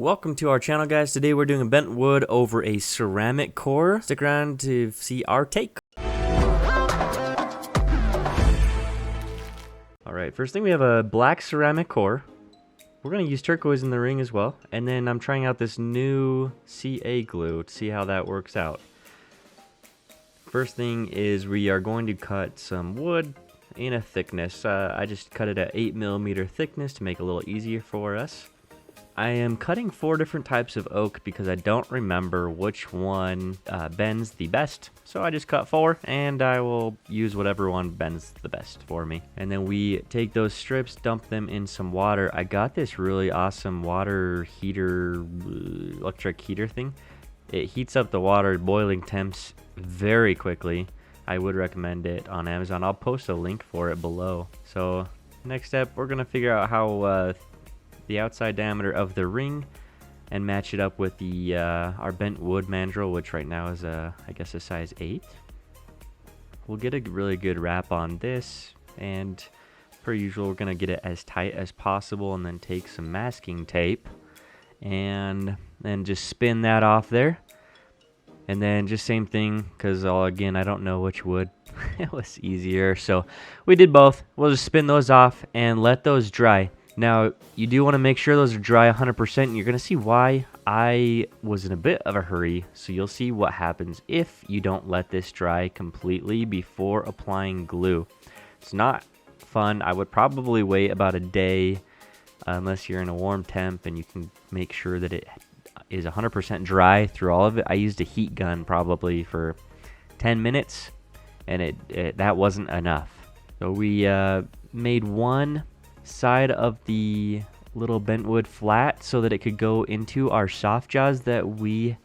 Welcome to our channel, guys. Today we're doing a bent wood over a ceramic core. Stick around to see our take. Alright, first thing we have a black ceramic core. We're going to use turquoise in the ring as well. And then I'm trying out this new CA glue to see how that works out. First thing is we are going to cut some wood in a thickness. I just cut it at 8mm thickness to make it a little easier for us. I am cutting 4 different types of oak because I don't remember which one bends the best. So I just cut 4 and I will use whatever one bends the best for me. And then we take those strips, dump them in some water. I got this really awesome water heater, electric heater thing. It heats up the water at boiling temps very quickly. I would recommend it on Amazon. I'll post a link for it below. So next step, we're gonna figure out how the outside diameter of the ring and match it up with the our Bentwood Mandrel, which right now is I guess a size 8. We'll get a really good wrap on this, and per usual we're gonna get it as tight as possible and then take some masking tape and then just spin that off there. And then just same thing, because again, I don't know which wood it was easier, so we did both. We'll just spin those off and let those dry. Now, you do want to make sure those are dry 100%, and you're going to see why I was in a bit of a hurry. So you'll see what happens if you don't let this dry completely before applying glue. It's not fun. I would probably wait about a day, unless you're in a warm temp and you can make sure that it is 100% dry through all of it. I used a heat gun probably for 10 minutes, and that wasn't enough. So we made one side of the little bentwood flat so that it could go into our soft jaws that we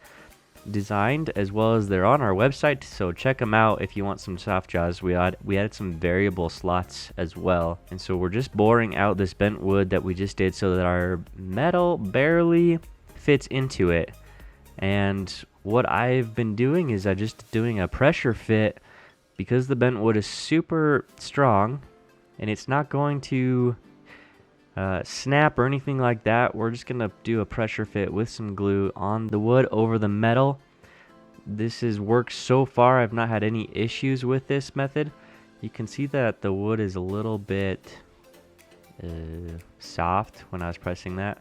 designed, as well as they're on our website, so check them out if you want some soft jaws. We added some variable slots as well, and so we're just boring out this bent wood that we just did so that our metal barely fits into it. And what I've been doing is I'm just doing a pressure fit, because the bent wood is super strong and it's not going to snap or anything like that. We're just gonna do a pressure fit with some glue on the wood over the metal. This has worked so far. I've not had any issues with this method. You can see that the wood is a little bit soft when I was pressing that.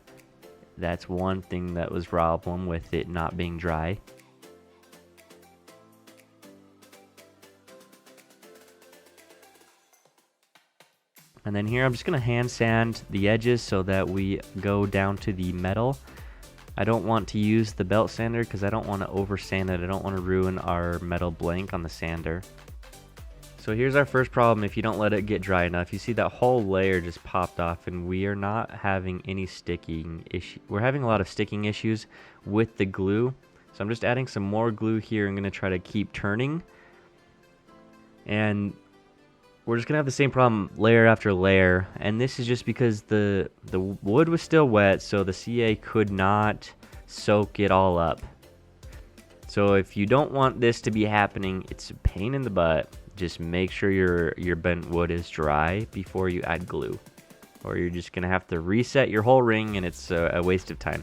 That's one thing that was problem with it not being dry. And then here I'm just going to hand sand the edges so that we go down to the metal. I don't want to use the belt sander because I don't want to over sand it. I don't want to ruin our metal blank on the sander. So here's our first problem. If you don't let it get dry enough, you see that whole layer just popped off, and we are not having any sticking issue. We're having a lot of sticking issues with the glue. So I'm just adding some more glue here. I'm going to try to keep turning. And we're just gonna have the same problem layer after layer, and this is just because the wood was still wet, so the CA could not soak it all up. So if you don't want this to be happening, it's a pain in the butt. Just make sure your bent wood is dry before you add glue, or you're just gonna have to reset your whole ring, and it's a waste of time.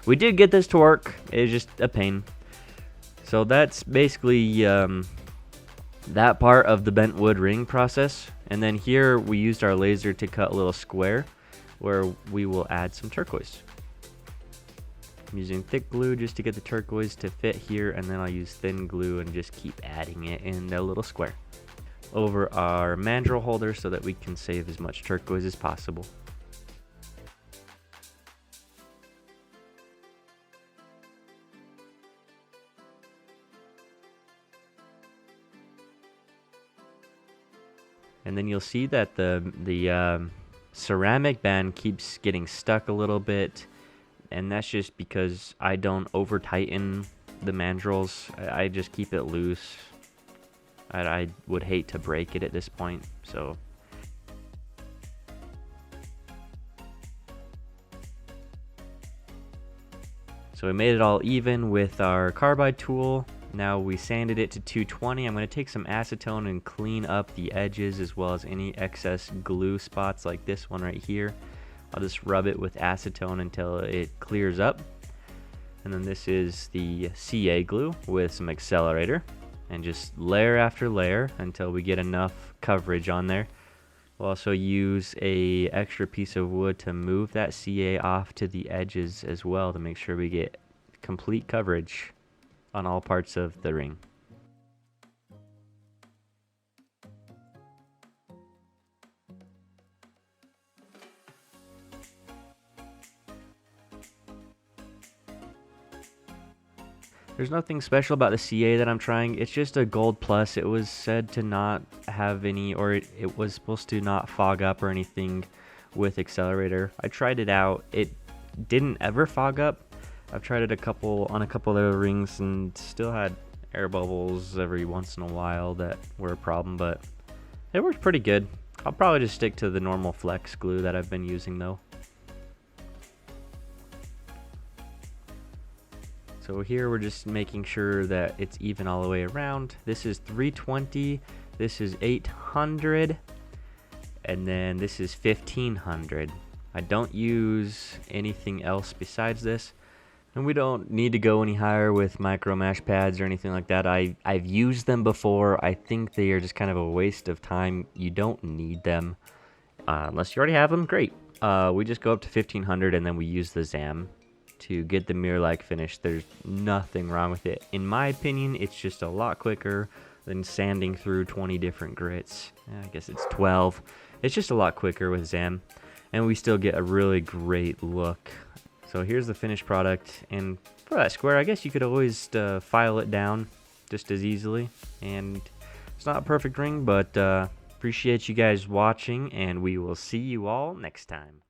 We did get this to work. It's just a pain. So that's basically that part of the bent wood ring process. And then here we used our laser to cut a little square where we will add some turquoise. I'm using thick glue just to get the turquoise to fit here, and then I'll use thin glue and just keep adding it in a little square over our mandrel holder so that we can save as much turquoise as possible. And then you'll see that the ceramic band keeps getting stuck a little bit, and that's just because I don't over tighten the mandrels. I just keep it loose. I would hate to break it at this point, so. So we made it all even with our carbide tool. Now we sanded it to 220. I'm going to take some acetone and clean up the edges as well as any excess glue spots like this one right here. I'll just rub it with acetone until it clears up. And then this is the CA glue with some accelerator, and just layer after layer until we get enough coverage on there. We'll also use a extra piece of wood to move that CA off to the edges as well to make sure we get complete coverage on all parts of the ring. There's nothing special about the CA that I'm trying. It's just a gold plus. It was said to not have any, or it was supposed to not fog up or anything with accelerator. I tried it out. It didn't ever fog up. I've tried it on a couple of rings and still had air bubbles every once in a while that were a problem, but it worked pretty good. I'll probably just stick to the normal flex glue that I've been using though. So here we're just making sure that it's even all the way around. This is 320, this is 800, and then this is 1500. I don't use anything else besides this, and we don't need to go any higher with micro mash pads or anything like that. I've used them before. I think they are just kind of a waste of time. You don't need them unless you already have them. Great. We just go up to 1500 and then we use the ZAM to get the mirror-like finish. There's nothing wrong with it. In my opinion, it's just a lot quicker than sanding through 20 different grits. I guess it's 12. It's just a lot quicker with ZAM, and we still get a really great look. So here's the finished product, and for that square, I guess you could always file it down just as easily. And it's not a perfect ring, but appreciate you guys watching, and we will see you all next time.